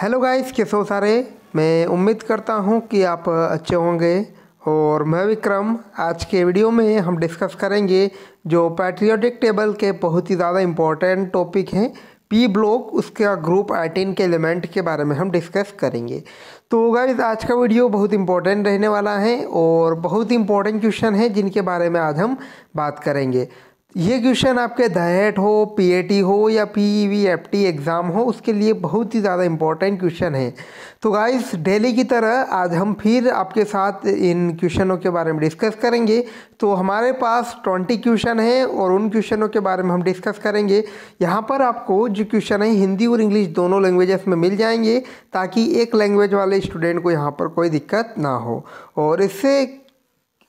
Hello guys, कैसे हो सारे। मैं उम्मीद करता हूँ कि आप अच्छे होंगे। और मैं विक्रम, आज के वीडियो में हम डिस्कस करेंगे जो पैट्रियोटिक टेबल के बहुत ही ज़्यादा इम्पोर्टेंट टॉपिक हैं, पी ब्लॉक, उसका ग्रुप 18 के एलिमेंट के बारे में हम डिस्कस करेंगे। तो गाइस, आज का वीडियो बहुत इंपॉर्टेंट रहने वाला है और बहुत ही इंपॉर्टेंट क्वेश्चन है जिनके बारे में आज हम बात करेंगे। ये क्वेश्चन आपके डाइट हो, पीएटी हो या पीवीएफटी एग्ज़ाम हो, उसके लिए बहुत ही ज़्यादा इम्पोर्टेंट क्वेश्चन है। तो गाइस, डेली की तरह आज हम फिर आपके साथ इन क्वेश्चनों के बारे में डिस्कस करेंगे। तो हमारे पास 20 क्वेश्चन है और उन क्वेश्चनों के बारे में हम डिस्कस करेंगे। यहाँ पर आपको जो क्वेश्चन है हिंदी और इंग्लिश दोनों लैंग्वेजेस में मिल जाएंगे, ताकि एक लैंग्वेज वाले स्टूडेंट को यहाँ पर कोई दिक्कत ना हो।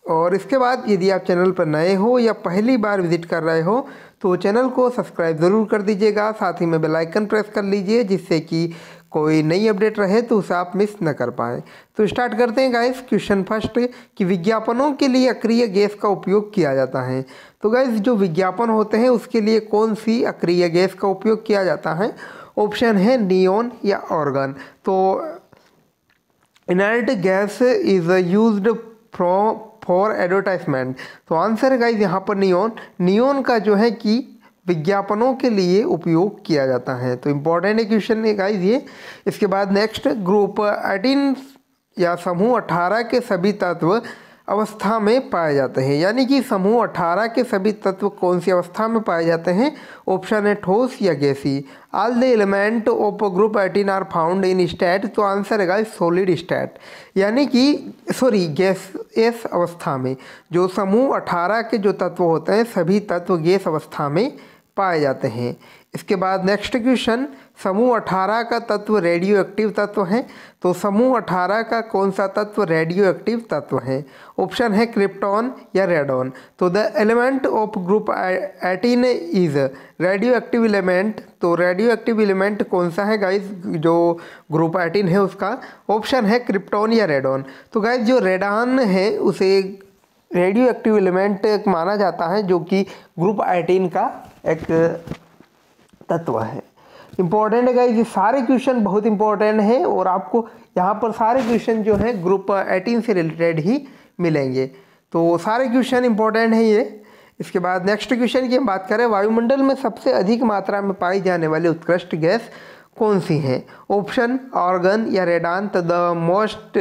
और इसके बाद यदि आप चैनल पर नए हो या पहली बार विजिट कर रहे हो तो चैनल को सब्सक्राइब ज़रूर कर दीजिएगा, साथ ही में बेल आइकन प्रेस कर लीजिए, जिससे कि कोई नई अपडेट रहे तो उसे आप मिस न कर पाएँ। तो स्टार्ट करते हैं गाइस। क्वेश्चन फर्स्ट, कि विज्ञापनों के लिए अक्रिय गैस का उपयोग किया जाता है। तो गाइस, जो विज्ञापन होते हैं उसके लिए कौन सी अक्रिय गैस का उपयोग किया जाता है? ऑप्शन है नियोन या ऑर्गन। तो inert gas is used for advertisement. तो आंसर है गाइस यहाँ पर नियोन का जो है कि विज्ञापनों के लिए उपयोग किया जाता है। तो इम्पोर्टेंट है क्वेश्चन है गाइस ये। इसके बाद नेक्स्ट, ग्रुप 18 या समूह 18 के सभी तत्व अवस्था में पाए जाते हैं। यानी कि समूह 18 के सभी तत्व कौन सी अवस्था में पाए जाते हैं? ऑप्शन है ठोस या गैसी। All the element of group 18 are found in state. तो आंसर है गाइस सॉलिड स्टेट, यानी कि गैस अवस्था में। जो समूह 18 के जो तत्व होते हैं सभी तत्व गैस अवस्था में पाए जाते हैं। इसके बाद नेक्स्ट क्वेश्चन, समूह 18 का तत्व रेडियो एक्टिव तत्व है। तो समूह 18 का कौन सा तत्व रेडियो एक्टिव तत्व है? ऑप्शन है क्रिप्टॉन या रेडॉन। तो the element of group 18 is radio active element. तो रेडियो एक्टिव एलिमेंट कौन सा है गाइज जो ग्रुप 18 है उसका? ऑप्शन है क्रिप्टॉन या रेडॉन। तो गाइज, जो रेडॉन है उसे रेडियो एक्टिव एलिमेंट माना जाता है, जो कि ग्रुप 18 का एक तत्व है। इंपॉर्टेंट है गाइस, ये सारे क्वेश्चन बहुत इंपॉर्टेंट हैं और आपको यहाँ पर सारे क्वेश्चन जो है ग्रुप 18 से रिलेटेड ही मिलेंगे। तो सारे क्वेश्चन इंपॉर्टेंट हैं ये। इसके बाद नेक्स्ट क्वेश्चन की हम बात करें, वायुमंडल में सबसे अधिक मात्रा में पाई जाने वाली उत्कृष्ट गैस कौन सी है? ऑप्शन ऑर्गन या रेडान। तो the most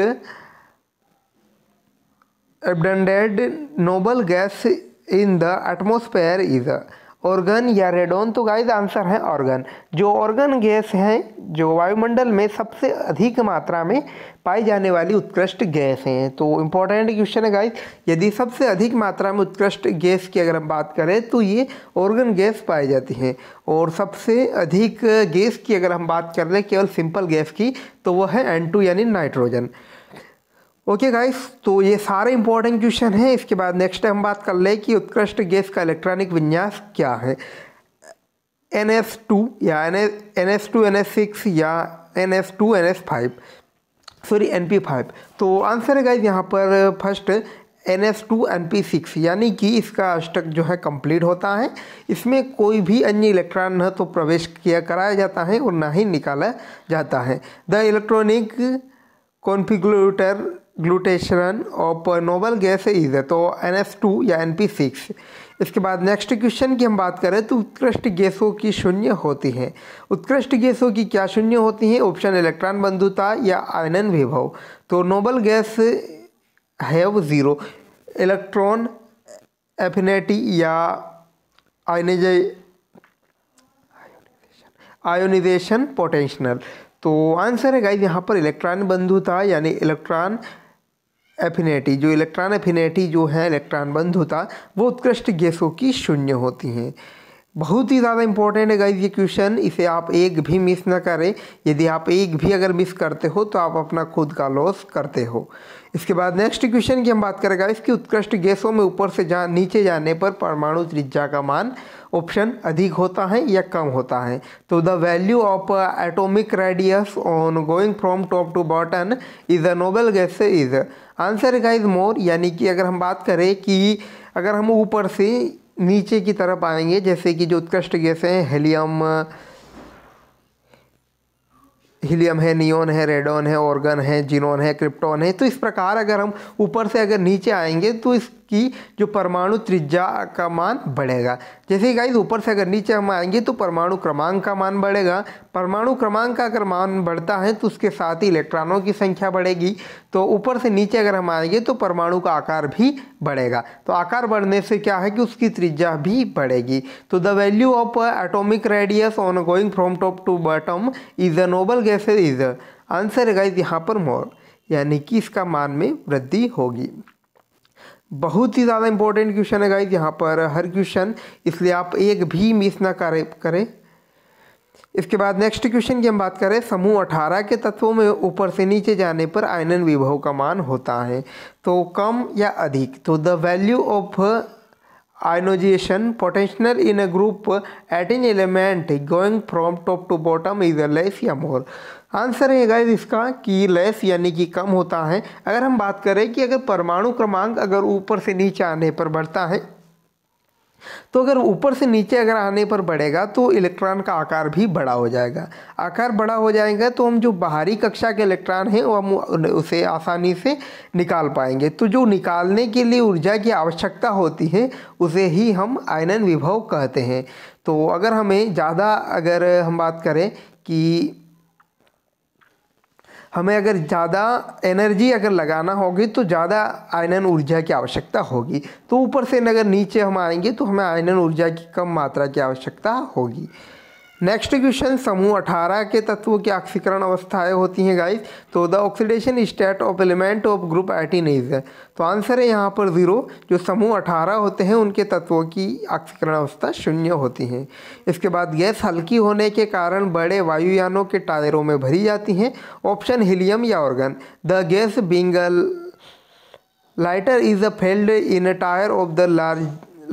abundant noble gas in the atmosphere is organ या रेडॉन। तो गाइस आंसर है ऑर्गन। जो ऑर्गन गैस है जो वायुमंडल में सबसे अधिक मात्रा में पाई जाने वाली उत्कृष्ट गैस हैं। तो इम्पोर्टेंट क्वेश्चन है गाइस, यदि सबसे अधिक मात्रा में उत्कृष्ट गैस की अगर हम बात करें तो ये ऑर्गन गैस पाई जाती है। और सबसे अधिक गैस की अगर हम बात कर लें केवल सिंपल गैस की, तो वह है N2 यानी नाइट्रोजन। ओके गाइस, तो ये सारे इंपॉर्टेंट क्वेश्चन हैं। इसके बाद नेक्स्ट हम बात कर ले कि उत्कृष्ट गैस का इलेक्ट्रॉनिक विन्यास क्या है? NS2 या NS2 NS6 या NS2 NS5, सॉरी NP5। तो आंसर है गाइस यहाँ पर फर्स्ट NS2 NP6, यानी कि इसका अष्टक जो है कंप्लीट होता है। इसमें कोई भी अन्य इलेक्ट्रॉन न तो प्रवेश किया कराया जाता है और ना ही निकाला जाता है। The electronic configuration of noble gas is, तो NS2 या NP6। इसके बाद नेक्स्ट क्वेश्चन की हम बात करें तो उत्कृष्ट गैसों की शून्य होती है। उत्कृष्ट गैसों की क्या शून्य होती है? ऑप्शन इलेक्ट्रॉन बंधुता या आयनन विभव। तो noble guys have 0 electron affinity या आयोनाइजेशन पोटेंशियल। तो आंसर है गाइस यहाँ पर इलेक्ट्रॉन बंधुता यानी इलेक्ट्रॉन एफिनिटी। जो इलेक्ट्रॉन एफिनिटी जो है इलेक्ट्रॉन बंधुता, वो उत्कृष्ट गैसों की शून्य होती हैं। बहुत ही ज़्यादा इंपॉर्टेंट है गाइस ये क्वेश्चन, इसे आप एक भी मिस ना करें। यदि आप एक भी अगर मिस करते हो तो आप अपना खुद का लॉस करते हो। इसके बाद नेक्स्ट क्वेश्चन की हम बात करेंगे इसकी उत्कृष्ट गैसों में ऊपर से नीचे जाने पर परमाणु त्रिज्या का मान ऑप्शन अधिक होता है या कम होता है। तो the value of atomic radius on going from top to bottom is a noble gas is. Answer guys more, यानी कि अगर हम बात करें कि अगर हम ऊपर से नीचे की तरफ आएंगे, जैसे कि जो उत्कृष्ट गैस हैं हीलियम है, नियोन है, रेडॉन है, ऑर्गन है, जिनोन है, क्रिप्टॉन है। तो इस प्रकार अगर हम ऊपर से अगर नीचे आएंगे तो इसकी जो परमाणु त्रिज्या का मान बढ़ेगा। जैसे ही गाइस ऊपर से अगर नीचे हम आएंगे तो परमाणु क्रमांक का मान बढ़ेगा। परमाणु क्रमांक का अगर मान बढ़ता है तो उसके साथ ही इलेक्ट्रॉनों की संख्या बढ़ेगी। तो ऊपर से नीचे अगर हम आएंगे तो परमाणु का आकार भी बढ़ेगा। तो आकार बढ़ने से क्या है कि उसकी त्रिज्या भी बढ़ेगी। तो the value of atomic radius on going from top to bottom is a noble gas is answer है गाइस यहाँ पर मोर, यानी कि इसका मान में वृद्धि होगी। बहुत ही ज़्यादा इंपॉर्टेंट क्वेश्चन है गाइस यहाँ पर हर क्वेश्चन, इसलिए आप एक भी मिस ना करें। इसके बाद नेक्स्ट क्वेश्चन की हम बात करें, समूह 18 के तत्वों में ऊपर से नीचे जाने पर आयनन विभव का मान होता है तो कम या अधिक। तो the value of ionisation potential in a group at an element going from top to bottom is less या मोर। आंसर है गाइस इसका कि लेस यानी कि कम होता है। अगर हम बात करें कि अगर परमाणु क्रमांक अगर ऊपर से नीचे आने पर बढ़ता है तो अगर ऊपर से नीचे अगर आने पर बढ़ेगा तो इलेक्ट्रॉन का आकार भी बड़ा हो जाएगा। आकार बड़ा हो जाएगा तो हम जो बाहरी कक्षा के इलेक्ट्रॉन हैं वो हम उसे आसानी से निकाल पाएंगे। तो जो निकालने के लिए ऊर्जा की आवश्यकता होती है उसे ही हम आयनन विभव कहते हैं। तो अगर हमें ज़्यादा अगर हम बात करें कि हमें अगर ज़्यादा एनर्जी अगर लगाना होगी तो ज़्यादा आयनन ऊर्जा की आवश्यकता होगी। तो ऊपर से अगर नीचे हम आएंगे तो हमें आयनन ऊर्जा की कम मात्रा की आवश्यकता होगी। नेक्स्ट क्वेश्चन, समूह 18 के तत्वों की ऑक्सीकरण अवस्थाएं होती हैं गाइस। तो the oxidation state of element of group 18 is, तो आंसर है यहाँ पर 0। जो समूह 18 होते हैं उनके तत्वों की ऑक्सीकरण अवस्था 0 होती हैं। इसके बाद गैस हल्की होने के कारण बड़े वायुयानों के टायरों में भरी जाती हैं। ऑप्शन हीलियम या organ. The gas being lighter is a failed in a tyre of the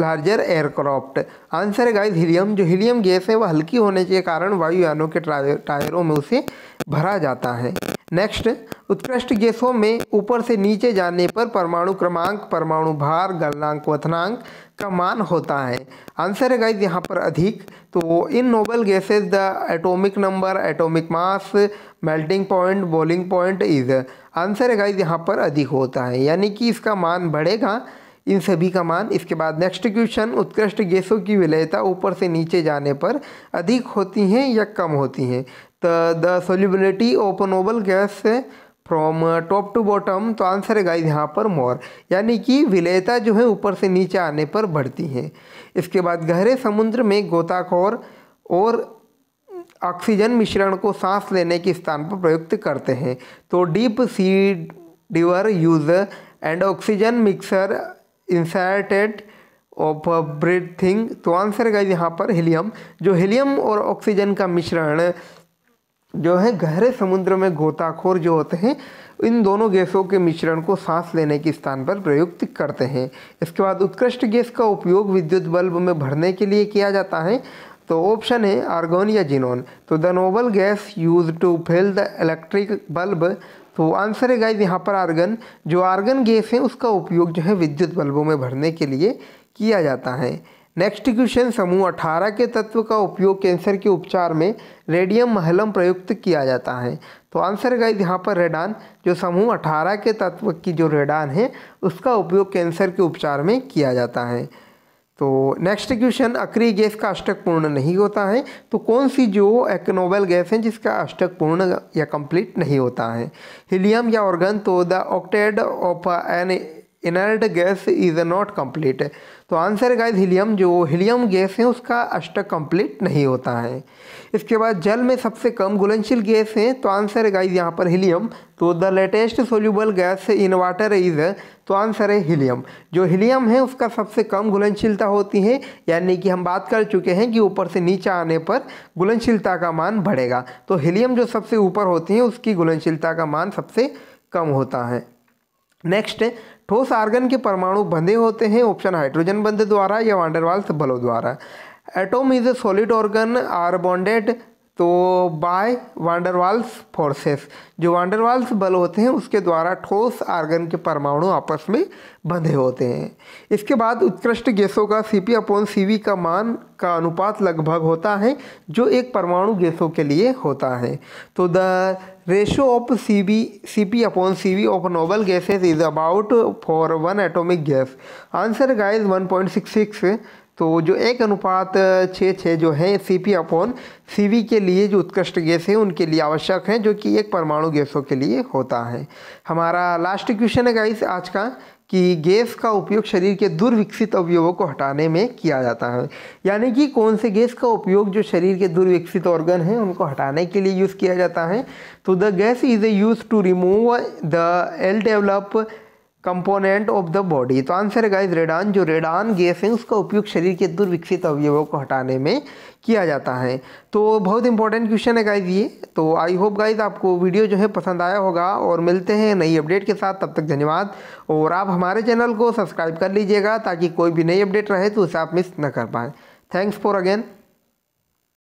larger aircraft. Answer है गाइस हीलियम। जो हीलियम गैस है वह हल्की होने के कारण वायुयानों के टायरों में उसे भरा जाता है। नेक्स्ट, उत्कृष्ट गैसों में ऊपर से नीचे जाने पर परमाणु क्रमांक, परमाणु भार, गलनांक, क्वथनांक का मान होता है। आंसर है गाइस यहाँ पर अधिक। तो in noble gases the atomic number, atomic mass, melting point, boiling point is. Answer है गाइस यहाँ पर अधिक होता है, यानी कि इसका मान बढ़ेगा इन सभी का मान। इसके बाद नेक्स्ट क्वेश्चन, उत्कृष्ट गैसों की विलेयता ऊपर से नीचे जाने पर अधिक होती हैं या कम होती हैं। तो the solubility of noble gas from top to bottom, तो आंसर है गाइस यहाँ पर मोर, यानी कि विलेयता जो है ऊपर से नीचे आने पर बढ़ती है। इसके बाद गहरे समुद्र में गोताखोर और ऑक्सीजन मिश्रण को सांस लेने के स्थान पर प्रयुक्त करते हैं। तो deep sea diver use and oxygen mixture inserted of breathing. तो आंसर गाइस यहाँ पर हीलियम। जो हीलियम और ऑक्सीजन का मिश्रण जो है गहरे समुद्र में गोताखोर जो होते हैं इन दोनों गैसों के मिश्रण को सांस लेने के स्थान पर प्रयुक्त करते हैं। इसके बाद उत्कृष्ट गैस का उपयोग विद्युत बल्ब में भरने के लिए किया जाता है। तो ऑप्शन है आर्गन या जिनोन। तो the noble gas use to fill the electric bulb, तो आंसर है गाइस यहाँ पर आर्गन। जो आर्गन गैस है उसका उपयोग जो है विद्युत बल्बों में भरने के लिए किया जाता है। नेक्स्ट क्वेश्चन, समूह 18 के तत्व का उपयोग कैंसर के उपचार में रेडियम महलम प्रयुक्त किया जाता है। तो आंसर है गाइस यहाँ पर रेडान। जो समूह 18 के तत्व की जो रेडान है उसका उपयोग कैंसर के उपचार में किया जाता है। तो नेक्स्ट क्वेश्चन, अक्रिय गैस का अष्टक पूर्ण नहीं होता है। तो कौन सी जो एक नोबल गैस है जिसका अष्टक पूर्ण या कंप्लीट नहीं होता है, हीलियम या ऑर्गन। तो the octet of N inert gas is not complete. तो आंसर है गाइस हीलियम। जो हीलियम गैस है उसका अष्टक कंप्लीट नहीं होता है। इसके बाद जल में सबसे कम घुलनशील गैस है। तो आंसर है गाइस यहाँ पर हीलियम। तो the latest soluble gas in water is, तो आंसर है हीलियम। जो हीलियम है उसका सबसे कम घुलनशीलता होती है, यानी कि हम बात कर चुके हैं कि ऊपर से नीचे आने पर घुलनशीलता का मान बढ़ेगा। तो हीलियम जो सबसे ऊपर होती है उसकी घुलनशीलता का मान सबसे कम होता है। नेक्स्ट, ठोस आर्गन के परमाणु बंधे होते हैं। ऑप्शन हाइड्रोजन बंध द्वारा या वांडरवाल्स बलों द्वारा। Atom is a solid argon are bonded तो बाय वांडरवाल्स फोर्सेस, जो वांडरवाल्स बल होते हैं उसके द्वारा ठोस आर्गन के परमाणु आपस में बंधे होते हैं। इसके बाद उत्कृष्ट गैसों का Cp/Cv का मान का अनुपात लगभग होता है जो एक परमाणु गैसों के लिए होता है। तो the ratio of Cp/Cv of noble gases is about for 1 atomic gas. Answer guys 1.66। तो जो 1:66 जो है Cp/Cv के लिए जो उत्कृष्ट गैस है उनके लिए आवश्यक है, जो कि एक परमाणु गैसों के लिए होता है। हमारा लास्ट क्वेश्चन है गाइस आज का कि गैस का उपयोग शरीर के दुर्विकसित अवयवों को हटाने में किया जाता है। यानी कि कौन से गैस का उपयोग जो शरीर के दुर्विकसित ऑर्गन हैं उनको हटाने के लिए यूज़ किया जाता है। तो the gas is use to remove the ill developed component of the body. तो आंसर है गाइस रेडान। जो रेडान गैस है उसका उपयोग शरीर के दुर्विकसित अवयवों को हटाने में किया जाता है। तो बहुत इंपॉर्टेंट क्वेश्चन है गाइस ये। तो आई होप गाइस आपको वीडियो जो है पसंद आया होगा और मिलते हैं नई अपडेट के साथ। तब तक धन्यवाद और आप हमारे चैनल को सब्सक्राइब कर लीजिएगा ताकि कोई भी नई अपडेट रहे तो उसे आप मिस न कर पाएँ। Thanks for again.